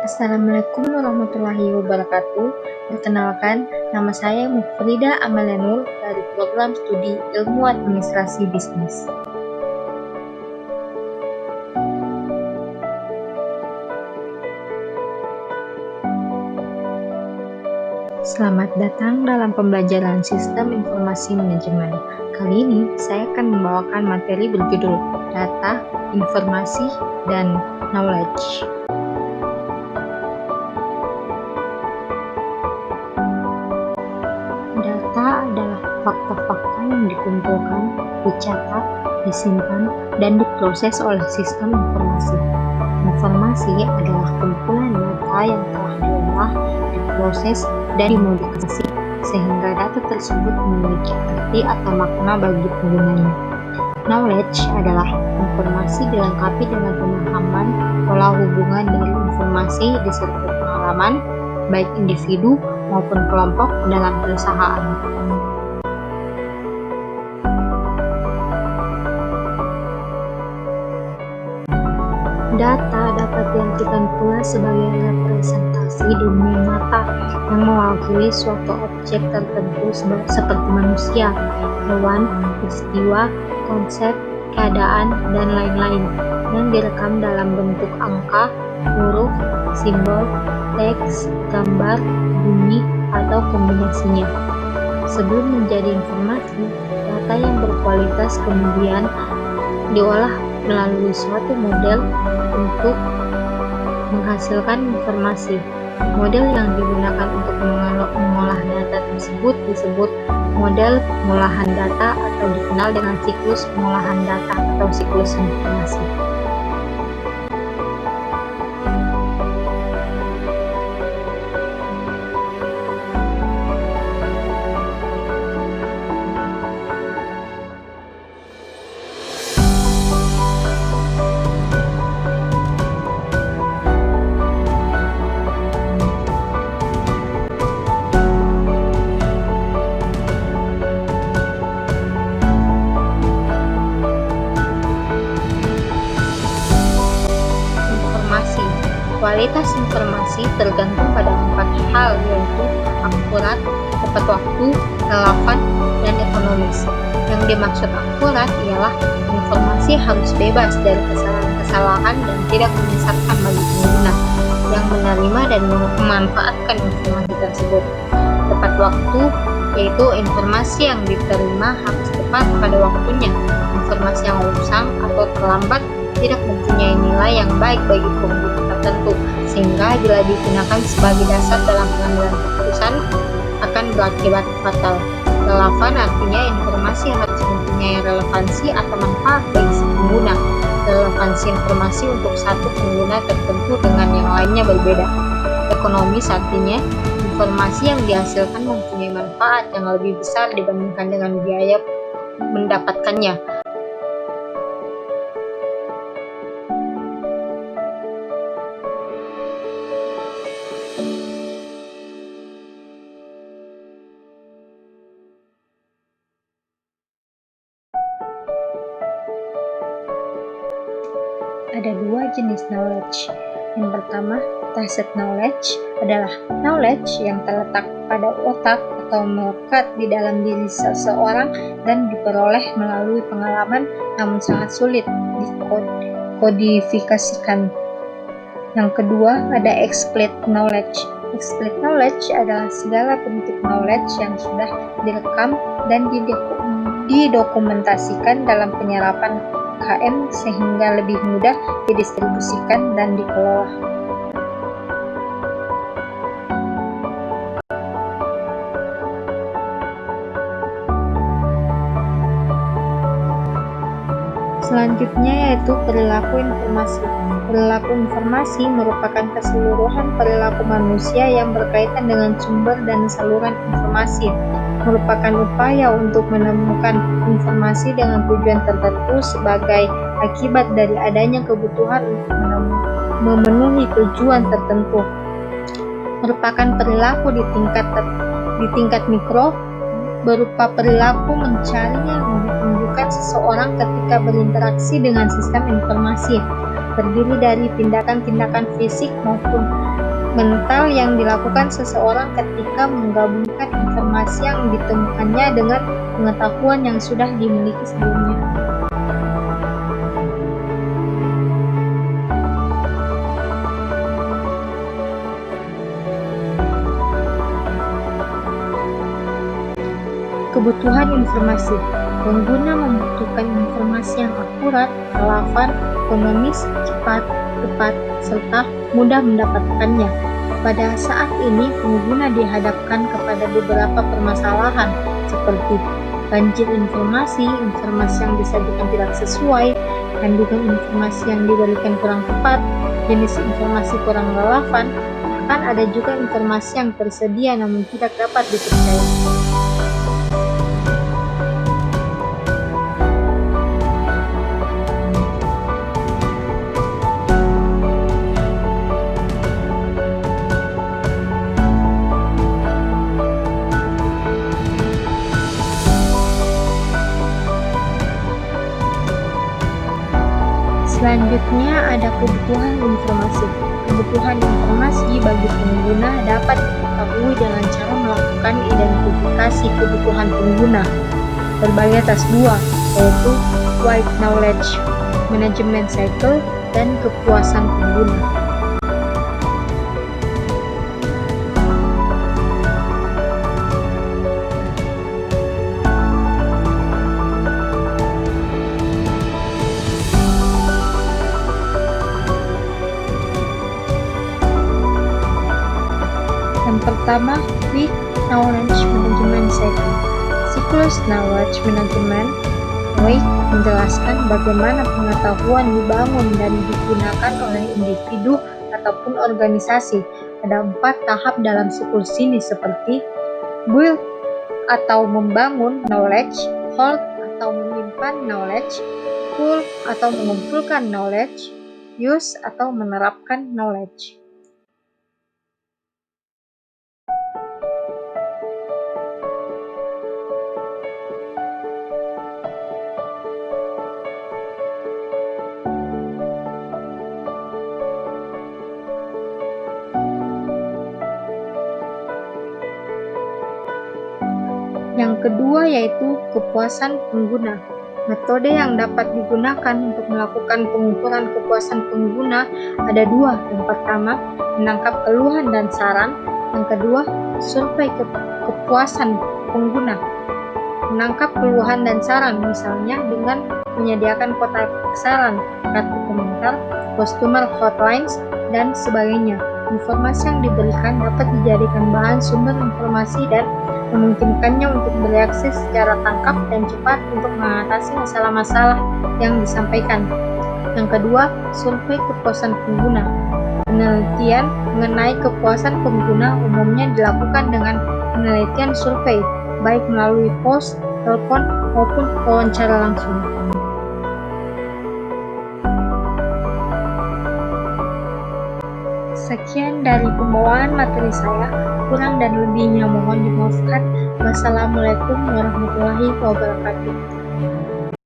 Assalamualaikum warahmatullahi wabarakatuh. Perkenalkan, nama saya Mufrida Amalia Nur dari program studi Ilmu Administrasi Bisnis. Selamat datang dalam pembelajaran Sistem Informasi Manajemen. Kali ini saya akan membawakan materi berjudul Data, Informasi, dan Knowledge. Data adalah fakta-fakta yang dikumpulkan, dicatat, disimpan, dan diproses oleh sistem informasi. Informasi adalah kumpulan data yang telah diolah, diproses, dan dimodifikasi sehingga data tersebut memiliki arti atau makna bagi penggunanya. Knowledge adalah informasi dilengkapi dengan pemahaman pola hubungan dari informasi disertai pengalaman, baik individu maupun kelompok dalam perusahaan. Data dapat diartikan pula sebagai representasi dunia nyata yang mewakili suatu objek tertentu seperti manusia, hewan, peristiwa, konsep, keadaan, dan lain-lain yang direkam dalam bentuk angka, huruf, simbol, teks, gambar, bunyi, atau kombinasinya. Sebelum menjadi informasi, data yang berkualitas kemudian diolah melalui suatu model untuk menghasilkan informasi. Model yang digunakan untuk mengolah data tersebut disebut model pengolahan data atau dikenal dengan siklus pengolahan data atau siklus informasi. Kualitas informasi tergantung pada 4 hal, yaitu akurat, tepat waktu, relevan, dan ekonomis. Yang dimaksud akurat ialah informasi harus bebas dari kesalahan-kesalahan dan tidak menyesatkan bagi pengguna yang menerima dan memanfaatkan informasi tersebut. Tepat waktu yaitu informasi yang diterima harus tepat pada waktunya. Informasi yang usang atau terlambat tidak mempunyai nilai yang baik bagi pengguna tertentu, sehingga bila digunakan sebagai dasar dalam pengambilan keputusan akan berakibat fatal. Relevan artinya informasi harus mempunyai relevansi atau manfaat bagi si pengguna. Relevansi informasi untuk satu pengguna tertentu dengan yang lainnya berbeda. Ekonomis artinya informasi yang dihasilkan mempunyai manfaat yang lebih besar dibandingkan dengan biaya mendapatkannya. Ada 2 jenis knowledge. Yang pertama, tacit knowledge adalah knowledge yang terletak pada otak atau melekat di dalam diri seseorang dan diperoleh melalui pengalaman namun sangat sulit dikodifikasikan. Yang kedua, ada explicit knowledge. Explicit knowledge adalah segala bentuk knowledge yang sudah direkam dan didokumentasikan dalam penyerapan KM sehingga lebih mudah didistribusikan dan dikelola. Selanjutnya yaitu perilaku informasi. Perilaku informasi merupakan keseluruhan perilaku manusia yang berkaitan dengan sumber dan saluran informasi. Merupakan upaya untuk menemukan informasi dengan tujuan tertentu sebagai akibat dari adanya kebutuhan untuk memenuhi tujuan tertentu. Merupakan perilaku di tingkat mikro, berupa perilaku mencari yang ditunjukkan seseorang ketika berinteraksi dengan sistem informasi. terdiri dari tindakan-tindakan fisik maupun mental yang dilakukan seseorang ketika menggabungkan informasi yang ditemukannya dengan pengetahuan yang sudah dimiliki sebelumnya. Kebutuhan informasi. Pengguna membutuhkan informasi yang akurat, relevan, ekonomis, cepat, tepat, serta mudah mendapatkannya. Pada saat ini, pengguna dihadapkan kepada beberapa permasalahan seperti banjir informasi, informasi yang disajikan tidak sesuai, kandungan informasi yang diberikan kurang tepat, jenis informasi kurang relevan, bahkan ada juga informasi yang tersedia namun tidak dapat dipercaya. Selanjutnya ada kebutuhan informasi. Kebutuhan informasi bagi pengguna dapat diketahui dengan cara melakukan identifikasi kebutuhan pengguna terbagi atas dua, yaitu White Knowledge Management Cycle dan kepuasan pengguna. Yang pertama, Weak Knowledge Management Cycle. Siklus Knowledge Management Weak menjelaskan bagaimana pengetahuan dibangun dan digunakan oleh individu ataupun organisasi. Ada 4 tahap dalam siklus ini seperti build atau membangun knowledge, hold atau menyimpan knowledge, pull atau mengumpulkan knowledge, use atau menerapkan knowledge. Yang kedua yaitu kepuasan pengguna. Metode yang dapat digunakan untuk melakukan pengukuran kepuasan pengguna ada 2. Yang pertama, menangkap keluhan dan saran. Yang kedua, survei kepuasan pengguna. Menangkap keluhan dan saran misalnya dengan menyediakan kotak saran, kartu komentar, customer hotlines, dan sebagainya. Informasi yang diberikan dapat dijadikan bahan sumber informasi dan memungkinkannya untuk bereaksi secara tangkap dan cepat untuk mengatasi masalah-masalah yang disampaikan. Yang kedua, survei kepuasan pengguna. Penelitian mengenai kepuasan pengguna umumnya dilakukan dengan penelitian survei, baik melalui pos, telepon, maupun wawancara langsung. Sekian dari pembawaan materi saya, kurang dan lebihnya mohon dimaafkan. Wassalamualaikum warahmatullahi wabarakatuh.